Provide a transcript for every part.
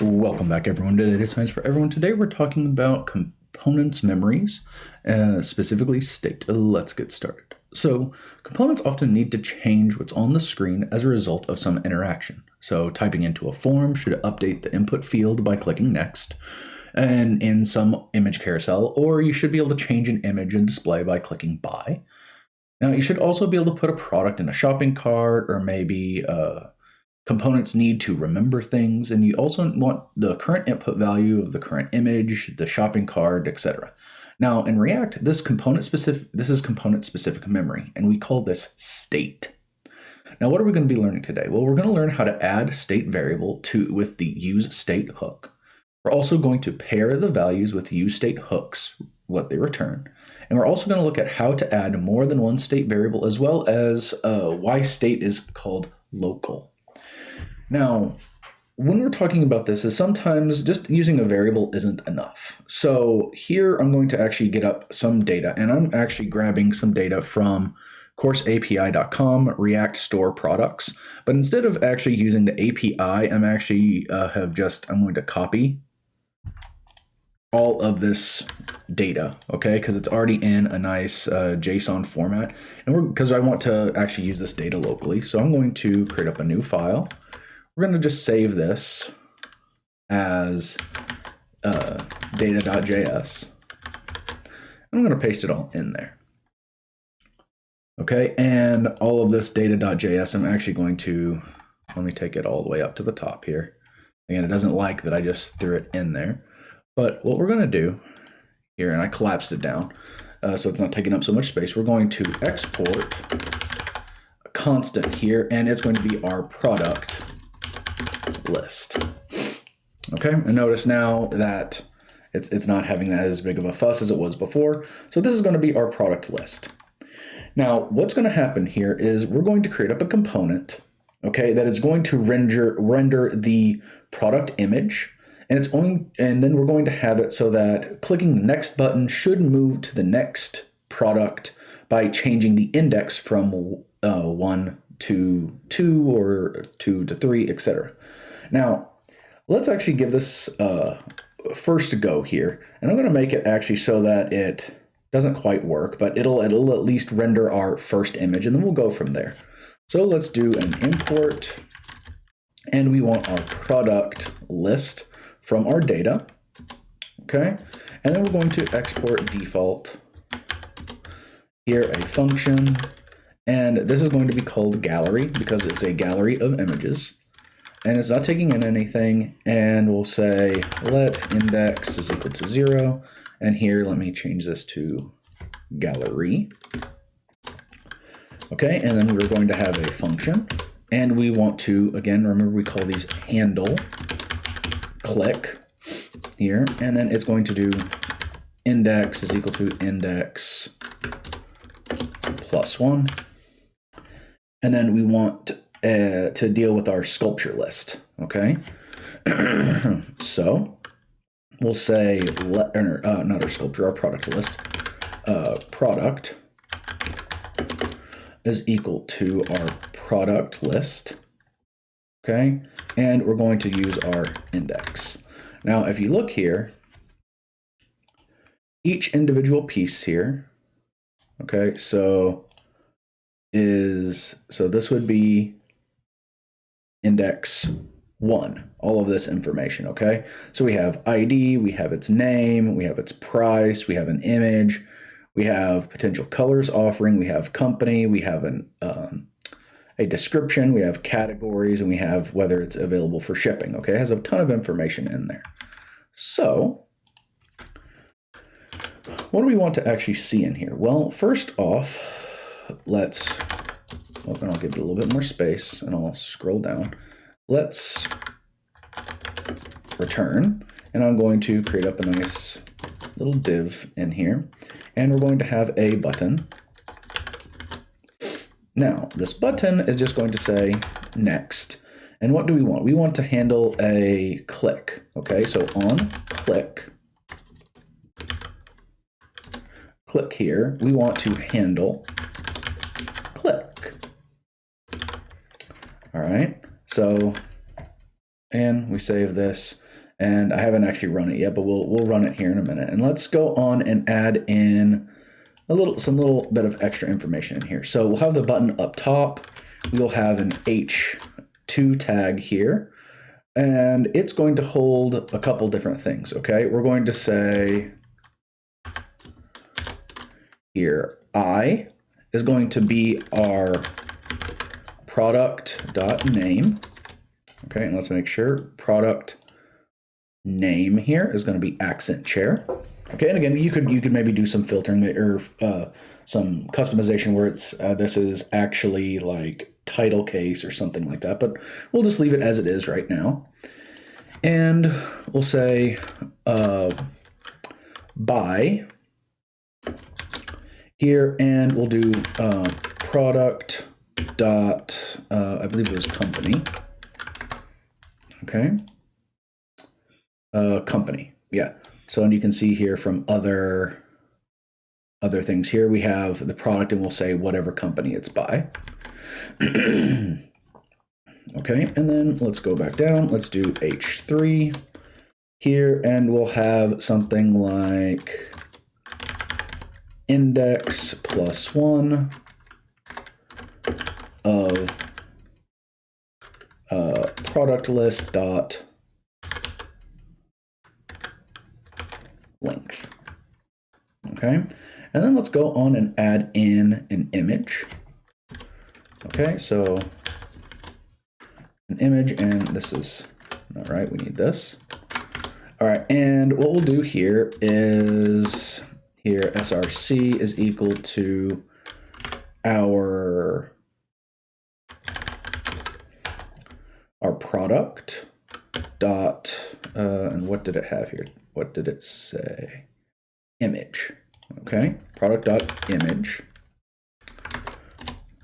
Welcome back, everyone, to Data Science for Everyone. Today we're talking about components memories, specifically state. Let's get started. So components often need to change what's on the screen as a result of some interaction. So typing into a form should update the input field by clicking next, and in some image carousel, or you should be able to change an image and display by clicking buy. Now you should also be able to put a product in a shopping cart, or maybe components need to remember things, and you also want the current input value of the current image, the shopping cart, etc. Now in React, this is component specific memory, and we call this state. Now what are we going to be learning today? Well, we're going to learn how to add state variable with the useState hook. We're also going to pair the values with useState hooks, what they return. And we're also going to look at how to add more than one state variable, as well as why state is called local. Now, when we're talking about this, is sometimes just using a variable isn't enough. So here I'm going to actually get up some data, and I'm actually grabbing some data from courseapi.com, React Store Products. But instead of actually using the API, I'm actually I'm going to copy all of this data, okay, because it's already in a nice JSON format, and because I want to actually use this data locally. So I'm going to create up a new file. We're going to just save this as data.js. I'm going to paste it all in there. Okay, and all of this data.js, I'm actually going to, let me take it all the way up to the top here. Again, it doesn't like that I just threw it in there. But what we're going to do here, and I collapsed it down so it's not taking up so much space, we're going to export a constant here, and it's going to be our product list. Okay, and notice now that it's not having as big of a fuss as it was before. So this is going to be our product list. Now, what's going to happen here is we're going to create up a component, okay, that is going to render the product image, and then we're going to have it so that clicking the next button should move to the next product by changing the index from 1 to 2 or 2 to 3, etc. Now, let's actually give this first a go here, and I'm going to make it actually so that it doesn't quite work, but it'll at least render our first image, and then we'll go from there. So let's do an import, and we want our product list from our data, okay? And then we're going to export default, here a function, and this is going to be called gallery because it's a gallery of images, and it's not taking in anything, and we'll say let index is equal to 0, and here let me change this to gallery. Okay, and then we're going to have a function, and we want to, again, remember we call these handle click here, and then it's going to do index is equal to index plus 1, and then we want to deal with our sculpture list, okay? So we'll say, not our sculpture, our product list, product is equal to our product list, okay? And we're going to use our index. Now, if you look here, each individual piece here, okay, so this would be index 1, all of this information, okay? So we have ID, we have its name, we have its price, we have an image, we have potential colors offering, we have company, we have a description, we have categories, and we have whether it's available for shipping, okay? It has a ton of information in there. So what do we want to actually see in here? Well, first off, and I'll give it a little bit more space, and I'll scroll down. Let's return, and I'm going to create up a nice little div in here, and we're going to have a button. Now, this button is just going to say next, and what do we want? We want to handle a click, okay? So on click here, we want to handle click. All right, so, and we save this, And I haven't actually run it yet, but we'll run it here in a minute. And let's go on and add in some little bit of extra information in here. So we'll have the button up top. We'll have an H2 tag here, and it's going to hold a couple different things, okay? We're going to say here, I is going to be our product.name, okay? And let's make sure product name here is going to be accent chair. Okay, and again, you could maybe do some filtering or some customization where it's this is actually like title case or something like that, but we'll just leave it as it is right now. And we'll say by here, and we'll do product dot I believe it was company. Okay, company, yeah. So, and you can see here from other things here, we have the product and we'll say whatever company it's by. Okay, and then let's go back down. Let's do H3 here, and we'll have something like index +1 of product list dot length. Okay, and then let's go on and add in an image. Okay, so an image, and this is not right, we need this. All right, and what we'll do here is here src is equal to our product dot and what did it have here? What did it say? Image. Okay, product dot image.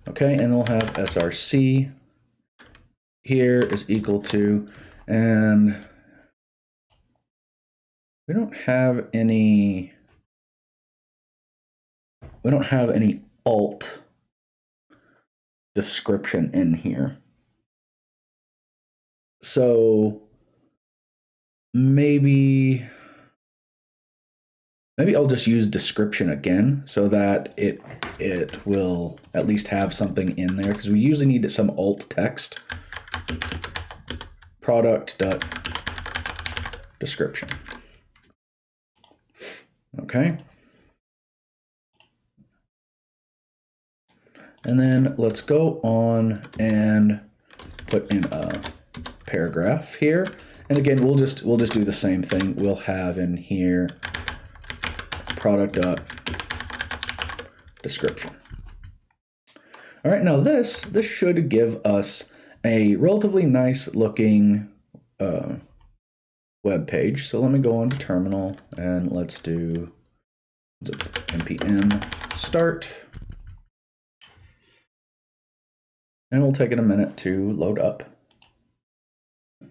Okay, and we'll have src here is equal to, and we don't have any alt description in here. So maybe I'll just use description again so that it will at least have something in there, because we usually need some alt text. Product dot description. Okay. And then let's go on and put in a paragraph here. And again, we'll just do the same thing. We'll have in here product dot description. All right, now this should give us a relatively nice looking web page. So let me go on to terminal and let's do npm start. And we'll take it a minute to load up.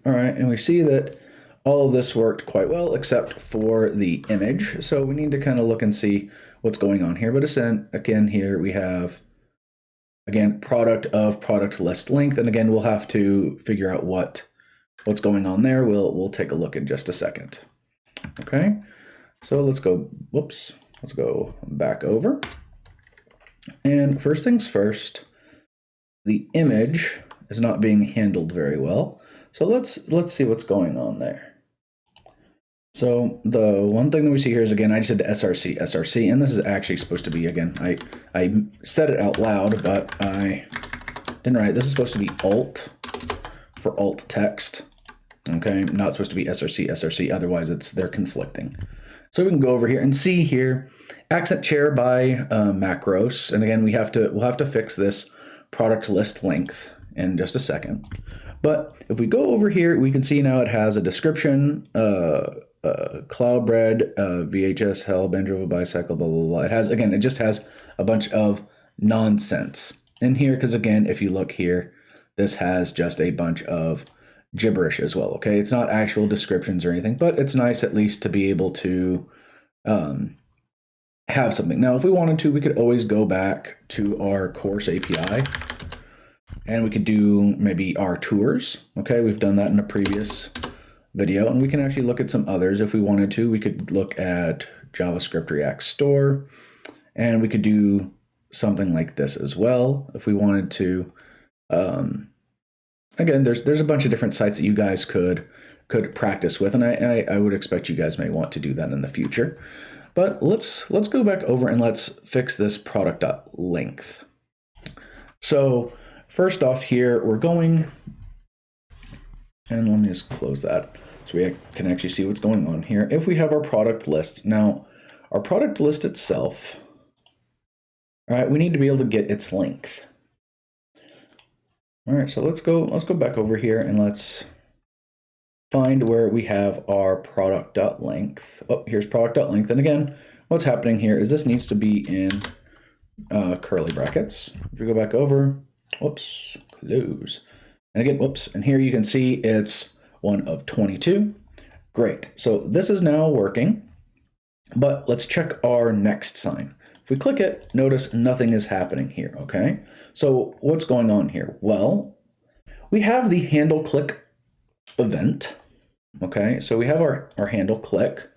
All right, and we see that all of this worked quite well except for the image. So we need to kind of look and see what's going on here. But again, here we have, again, product of product list length. And again, we'll have to figure out what's going on there. We'll take a look in just a second. Okay, so let's go back over. And first things first, the image is not being handled very well. So let's see what's going on there. So the one thing that we see here is, again, I just said src, and this is actually supposed to be, again, I said it out loud, but I didn't write. This is supposed to be alt for alt text. Okay, not supposed to be src, otherwise they're conflicting. So we can go over here and see here, accent chair by macros. And again, we'll have to fix this product list length in just a second. But if we go over here, we can see now it has a description, cloud bread, VHS, hell, Benjo, bicycle, blah, blah, blah. It just has a bunch of nonsense in here. Because again, if you look here, this has just a bunch of gibberish as well. Okay, it's not actual descriptions or anything, but it's nice at least to be able to have something. Now, if we wanted to, we could always go back to our course API and we could do maybe our tours. Okay, we've done that in a previous video, and we can actually look at some others if we wanted to. We could look at JavaScript React Store, and we could do something like this as well if we wanted to. Again, there's a bunch of different sites that you guys could practice with, and I would expect you guys may want to do that in the future. But let's go back over and let's fix this product.length. So first off here, we're going, and let me just close that so we can actually see what's going on here. If we have our product list, now our product list itself, all right, we need to be able to get its length. All right, so let's go back over here and let's find where we have our product.length. Oh, here's product.length. And again, what's happening here is this needs to be in curly brackets. If we go back over, whoops, close. And again, whoops, and here you can see it's one of 22. Great, so this is now working, but let's check our next sign. If we click it, notice nothing is happening here, okay? So what's going on here? Well, we have the handle click event, okay? So we have our handle click,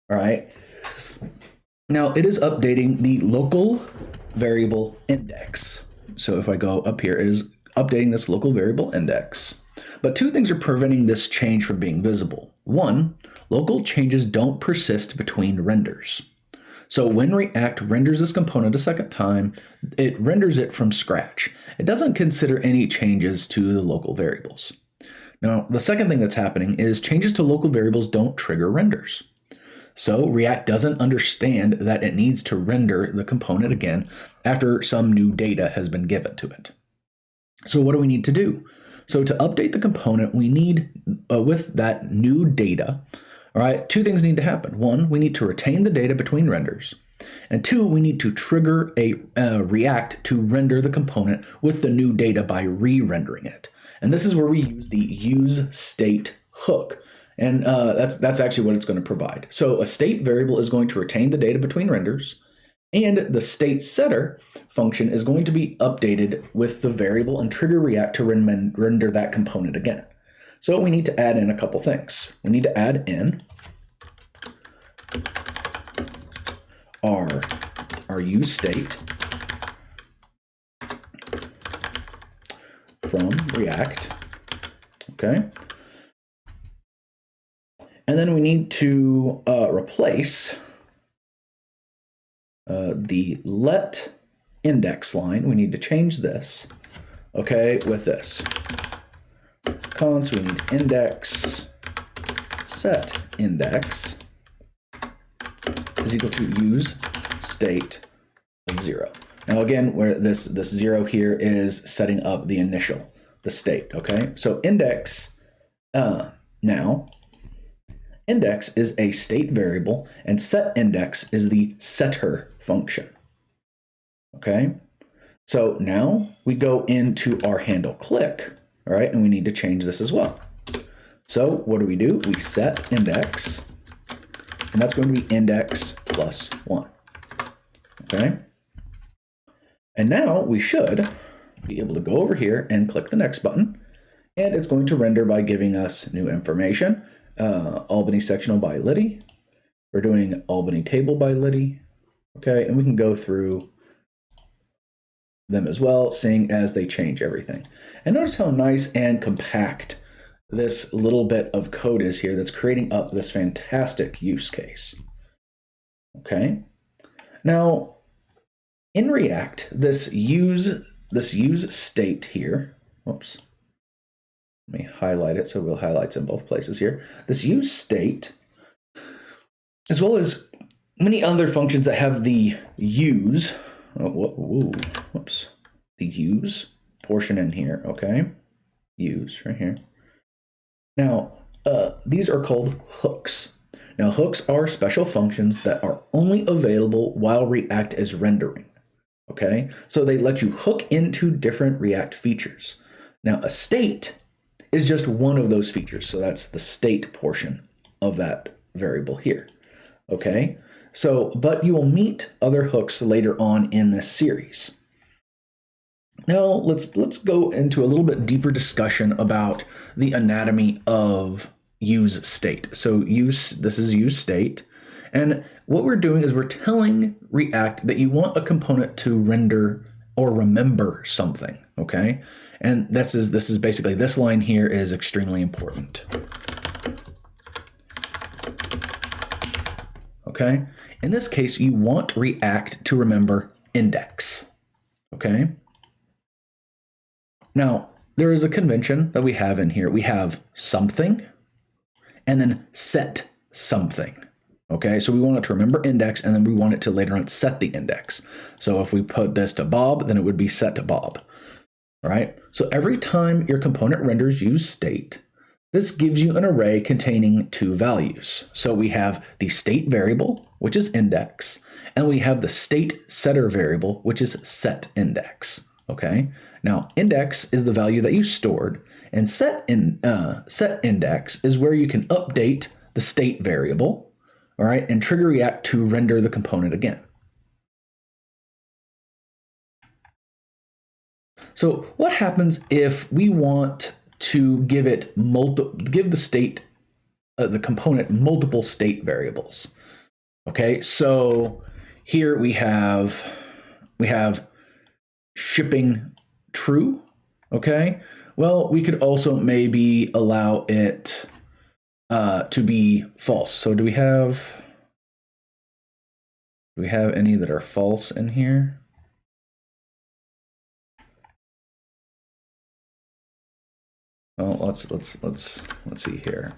all right? Now it is updating the local variable index. So if I go up here, it is updating this local variable index. But two things are preventing this change from being visible. One, local changes don't persist between renders. So when React renders this component a second time, it renders it from scratch. It doesn't consider any changes to the local variables. Now, the second thing that's happening is changes to local variables don't trigger renders. So React doesn't understand that it needs to render the component again after some new data has been given to it. So what do we need to do? So to update the component, we need, with that new data, all right, two things need to happen. One, we need to retain the data between renders. And two, we need to trigger a React to render the component with the new data by re-rendering it. And this is where we use the useState hook. And that's actually what it's going to provide. So a state variable is going to retain the data between renders, and the state setter function is going to be updated with the variable and trigger React to render that component again. So we need to add in a couple things. We need to add in our useState from React, okay? And then we need to replace the let index line. We need to change this, okay, with this. Const, we need index set index is equal to use state of 0. Now again, where this 0 here is setting up the initial, the state, okay? So index, now, index is a state variable and set index is the setter function, okay? So now we go into our handle click, all right, and we need to change this as well. So what do? We set index, and that's going to be index plus 1, okay? And now we should be able to go over here and click the next button, and it's going to render by giving us new information. Albany sectional by Liddy. We're doing Albany table by Liddy, okay? And we can go through them as well, seeing as they change everything. And notice how nice and compact this little bit of code is here that's creating up this fantastic use case. Okay. Now, in React, this use state here, whoops, let me highlight it so we'll highlight in both places here. This use state, as well as many other functions that have the use, whoops, the use portion in here, okay? Use right here. Now, these are called hooks. Now, hooks are special functions that are only available while React is rendering, okay? So they let you hook into different React features. Now, a state is just one of those features. So that's the state portion of that variable here, okay? So, but you will meet other hooks later on in this series. Now, let's go into a little bit deeper discussion about the anatomy of useState. So this is useState. And what we're doing is we're telling React that you want a component to render or remember something, okay? And this is basically, this line here is extremely important. Okay? In this case, you want React to remember index, okay? Now, there is a convention that we have in here. We have something and then set something. Okay, so we want it to remember index, and then we want it to later on set the index. So if we put this to Bob, then it would be set to Bob. All right, so every time your component renders useState, this gives you an array containing two values. So we have the state variable, which is index, and we have the state setter variable, which is set index. Okay, now index is the value that you stored, and set index is where you can update the state variable. All right, and trigger React to render the component again. So what happens if we want to give it the component multiple state variables? Okay, so here we have shipping true. Okay, well, we could also maybe allow it to be false. So do we have any that are false in here? Well, let's see here.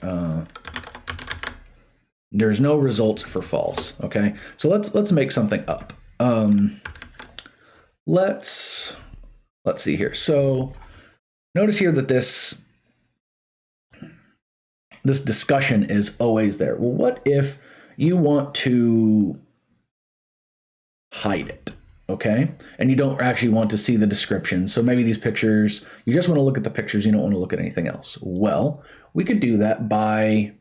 There's no results for false. Okay, so let's make something up. Let's see here. So notice here that this discussion is always there. Well, what if you want to hide it, okay? And you don't actually want to see the description. So maybe these pictures, you just want to look at the pictures, you don't want to look at anything else. Well, we could do that by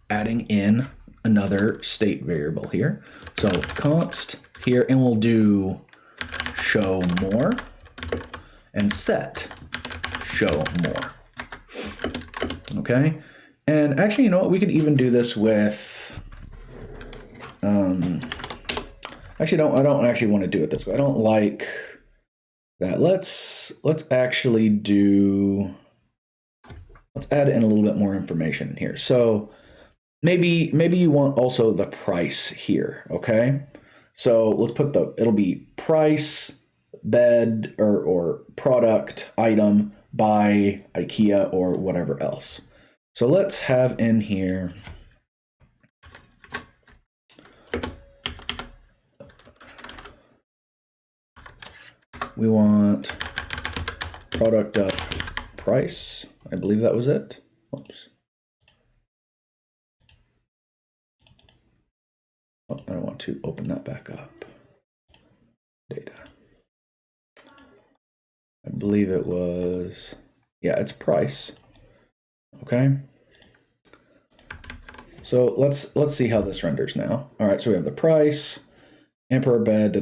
adding in another state variable here. So const here, and we'll do show more and set show more, okay? And actually, you know what? We could even do this with, actually, I don't actually want to do it this way. I don't like that. Let's actually let's add in a little bit more information in here. So maybe you want also the price here, okay? So let's put it'll be price, bed, or product, item, by IKEA, or whatever else. So let's have in here, we want product price. I believe that was it. Oops. Oh, I don't want to open that back up. Data. I believe it was, yeah, it's price. Okay. So let's see how this renders now. All right, so we have the price, emperor bed,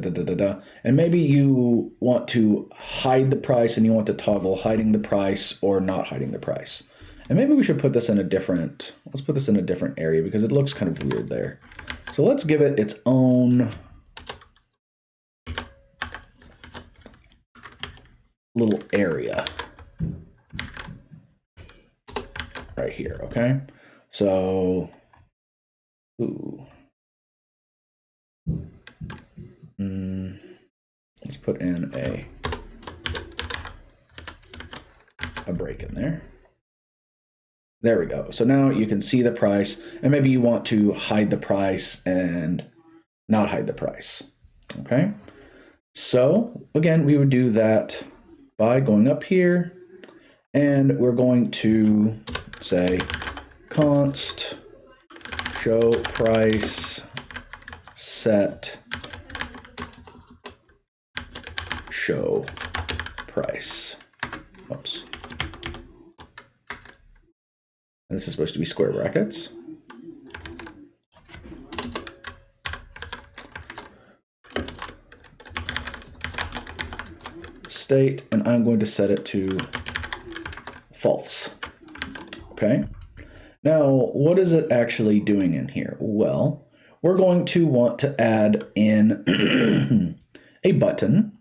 and maybe you want to hide the price and you want to toggle hiding the price or not hiding the price. And maybe we should put this in a different, let's put this in a different area because it looks kind of weird there. So let's give it its own little area right here, okay? So, let's put in a break in there. There we go. So now you can see the price, and maybe you want to hide the price and not hide the price, okay? So again, we would do that by going up here, and we're going to say const show price set show price. Oops. And this is supposed to be square brackets. State, and I'm going to set it to false. Okay. Now, what is it actually doing in here? Well, we're going to want to add in a button,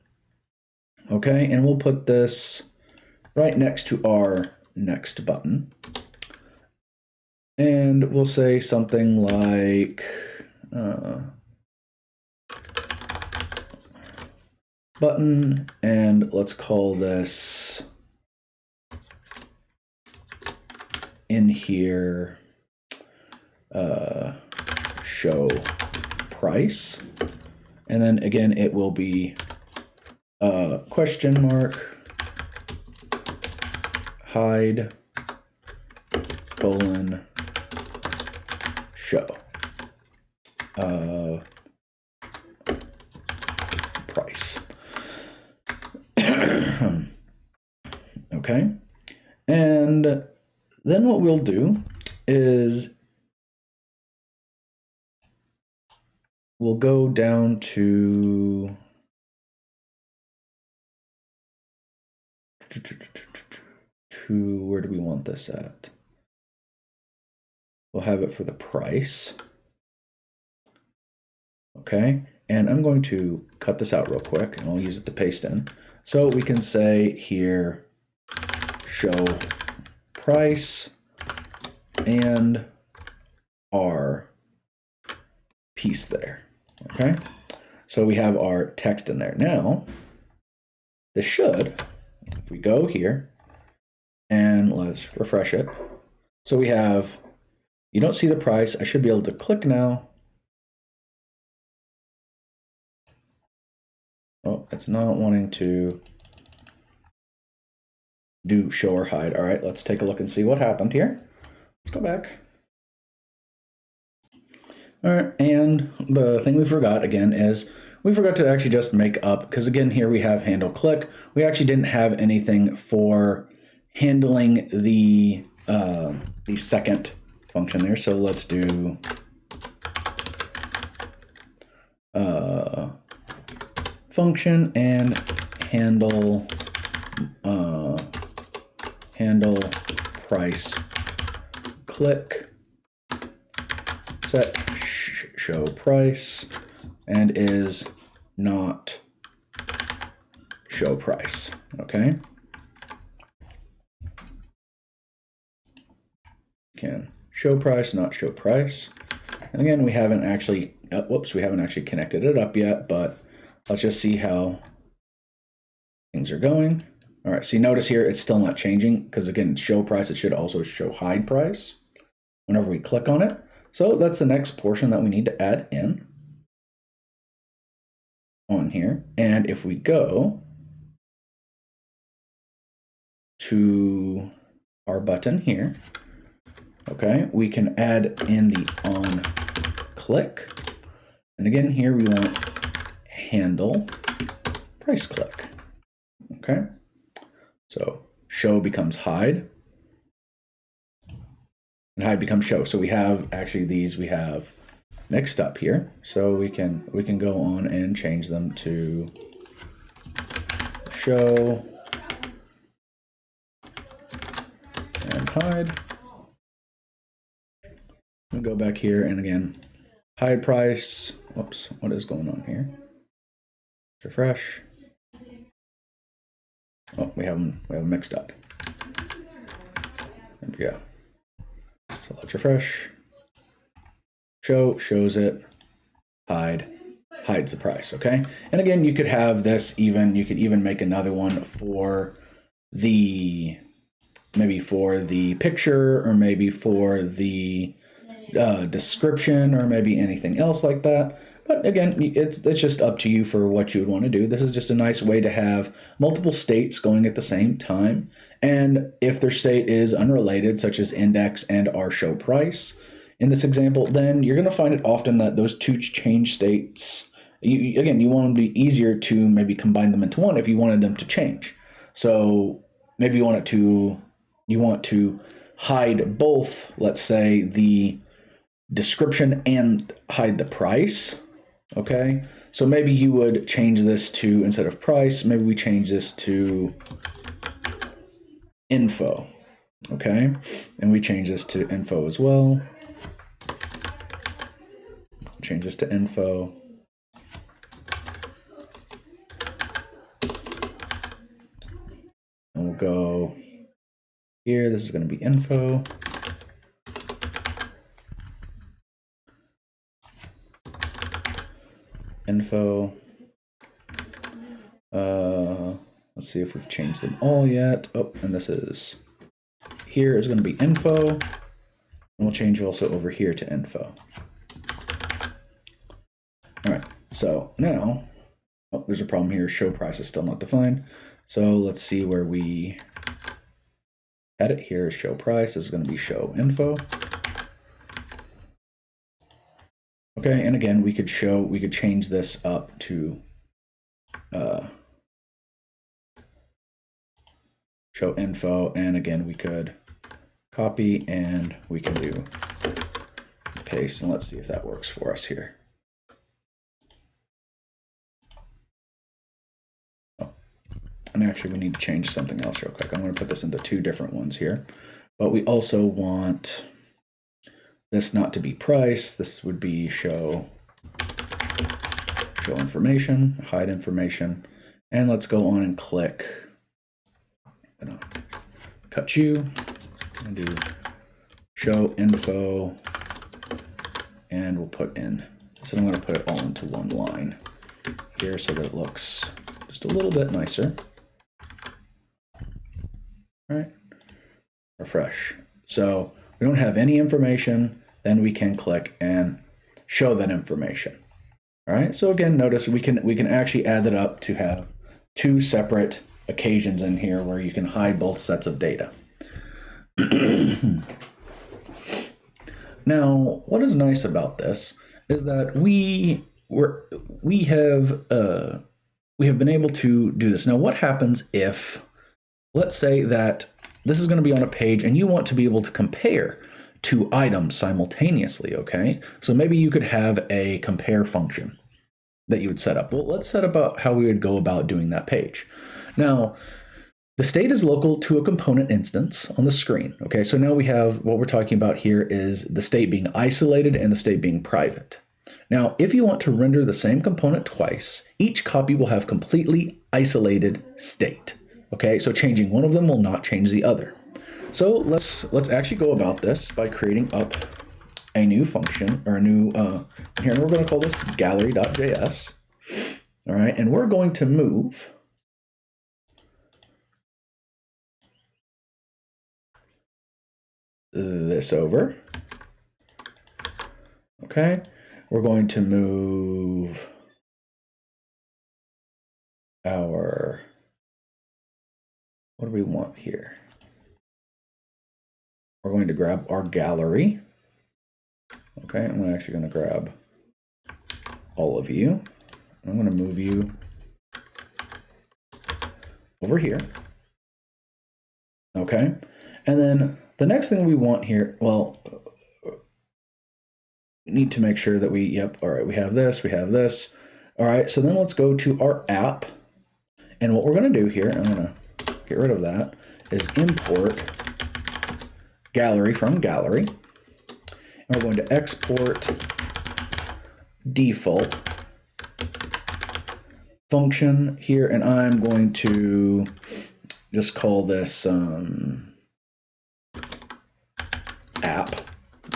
okay? And we'll put this right next to our next button. And we'll say something like button, and let's call this in here show price. And then again, it will be question mark hide colon show price. Okay, and then what we'll do is we'll go down to where do we want this at? We'll have it for the price. Okay, and I'm going to cut this out real quick and I'll use it to paste in. So we can say here, show price and our piece there. Okay, so we have our text in there. Now, this should, if we go here and let's refresh it. So we have, you don't see the price. I should be able to click now. Oh, it's not wanting to do show or hide. All right, let's take a look and see what happened here. Let's go back. All right, and the thing we forgot again is we forgot to actually just make up, because again, here we have handle click. We actually didn't have anything for handling the second function there. So let's do function and handle price click set show price and is not show price. Okay, can show price, not show price. And again, we haven't actually we haven't actually connected it up yet, but let's just see how things are going. All right, so you notice here it's still not changing because again, it's show price. It should also show hide price whenever we click on it. So that's the next portion that we need to add in on here. And if we go to our button here, okay, we can add in the on click. And again, here we want handle price click. Okay, so show becomes hide and hide becomes show. So we have actually these we have mixed up here. So we can go on and change them to show and hide. We'll go back here and again, hide price. Whoops, what is going on here? Refresh. Oh, we have them mixed up. There we go. So let's refresh. Show shows it. Hide hides the price. Okay. And again, you could have this even. You could even make another one for the maybe for the picture or maybe for the description or maybe anything else like that. But again, it's just up to you for what you would want to do. This is just a nice way to have multiple states going at the same time. And if their state is unrelated, such as index and our show price, in this example, then you're going to find it often that those two change states, you want them to be easier to maybe combine them into one if you wanted them to change. So maybe you want to hide both, let's say, the description and hide the price. Okay, so maybe you would change this to, instead of price, maybe we change this to info. Okay, and we change this to info as well. Change this to info. And we'll go here. This is going to be info. Info. Let's see if we've changed them all yet. Oh, and this is, here is going to be info. And we'll change also over here to info. All right, so now, oh, there's a problem here. Show price is still not defined. So let's see where we had it. Here is show price. This is going to be show info. Okay, and again, we could change this up to show info, and again, we could copy and we can do paste, and let's see if that works for us here. Oh, and actually we need to change something else real quick. I'm going to put this into two different ones here, but we also want this not to be price. This would be show information, hide information, and let's go on and click. I'm gonna cut you and do show info, and we'll put in. So I'm going to put it all into one line here so that it looks just a little bit nicer. All right, refresh. So we don't have any information, then we can click and show that information. All right, so again, notice we can actually add that up to have two separate occasions in here where you can hide both sets of data. Now, what is nice about this is that we have been able to do this. Now, what happens if, let's say that this is going to be on a page and you want to be able to compare two items simultaneously, okay? So maybe you could have a compare function that you would set up. Well, let's set up how we would go about doing that page. Now, the state is local to a component instance on the screen, okay? So now we have, what we're talking about here is the state being isolated and the state being private. Now, if you want to render the same component twice, each copy will have completely isolated state, okay? So changing one of them will not change the other. So let's actually go about this by creating up a new function, or a new, here, and we're going to call this gallery.js, all right? And we're going to move this over, okay? We're going to move our, what do we want here? We're going to grab our gallery. Okay, I'm actually going to grab all of you. I'm going to move you over here. Okay, and then the next thing we want here, well, we need to make sure that we, yep, all right, we have this. All right, so then let's go to our app. And what we're going to do here, I'm going to get rid of that, is import gallery from gallery. And we're going to export default function here, and I'm going to just call this app.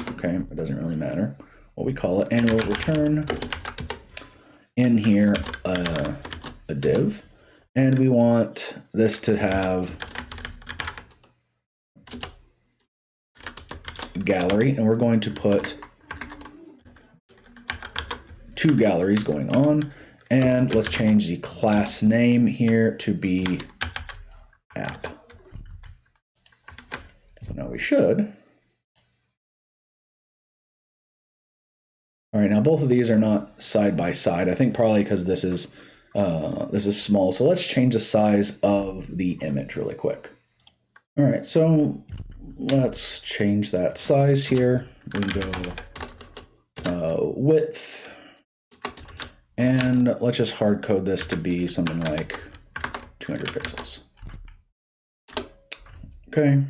Okay, it doesn't really matter what we call it, and we'll return in here a div, and we want this to have gallery, and we're going to put two galleries going on, and let's change the class name here to be app. Now we should. All right, now both of these are not side by side. I think probably because this is small. So let's change the size of the image really quick. All right, so let's change that size here. We can go width, and let's just hard code this to be something like 200 pixels. Okay,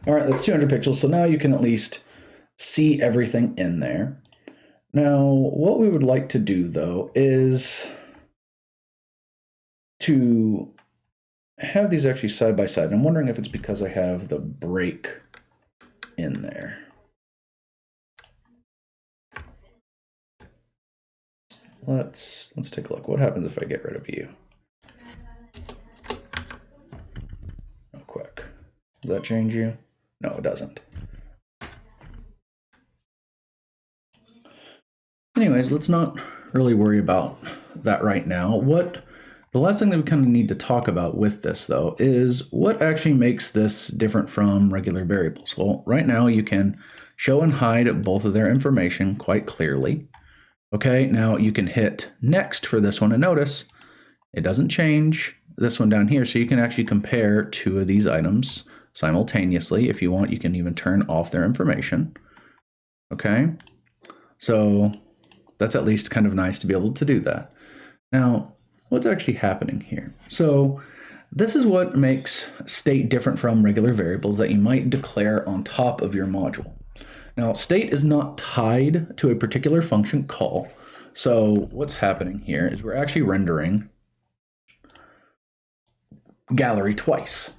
All right, that's 200 pixels. So now you can at least see everything in there. Now, what we would like to do though is to have these actually side by side. And I'm wondering if it's because I have the break in there. Let's take a look. What happens if I get rid of you? Real quick. Does that change you? No, it doesn't. Anyways, let's not really worry about that right now. The last thing that we kind of need to talk about with this, though, is what actually makes this different from regular variables. Well, right now you can show and hide both of their information quite clearly. Okay, now you can hit next for this one, and notice it doesn't change this one down here, so you can actually compare two of these items simultaneously. If you want, you can even turn off their information. Okay, so that's at least kind of nice to be able to do that. Now, what's actually happening here? So this is what makes state different from regular variables that you might declare on top of your module. Now, state is not tied to a particular function call. So what's happening here is we're actually rendering gallery twice.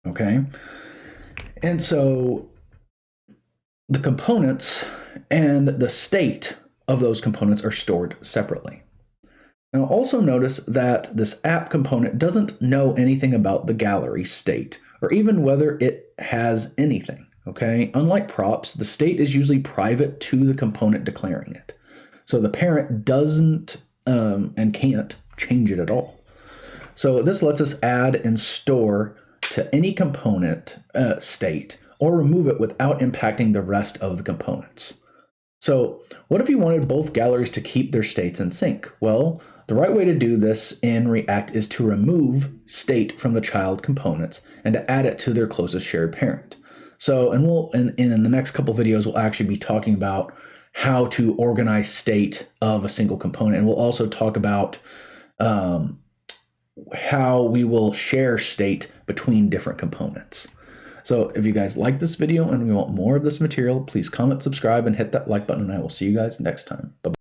Okay. And so the components and the state of those components are stored separately. Now also notice that this app component doesn't know anything about the gallery state or even whether it has anything. Okay, unlike props, the state is usually private to the component declaring it. So the parent doesn't and can't change it at all. So this lets us add and store to any component state or remove it without impacting the rest of the components. So what if you wanted both galleries to keep their states in sync? Well, the right way to do this in React is to remove state from the child components and to add it to their closest shared parent. So, and we'll in the next couple videos, we'll actually be talking about how to organize state of a single component. And we'll also talk about how we will share state between different components. So if you guys like this video and we want more of this material, please comment, subscribe, and hit that like button. And I will see you guys next time. Bye-bye.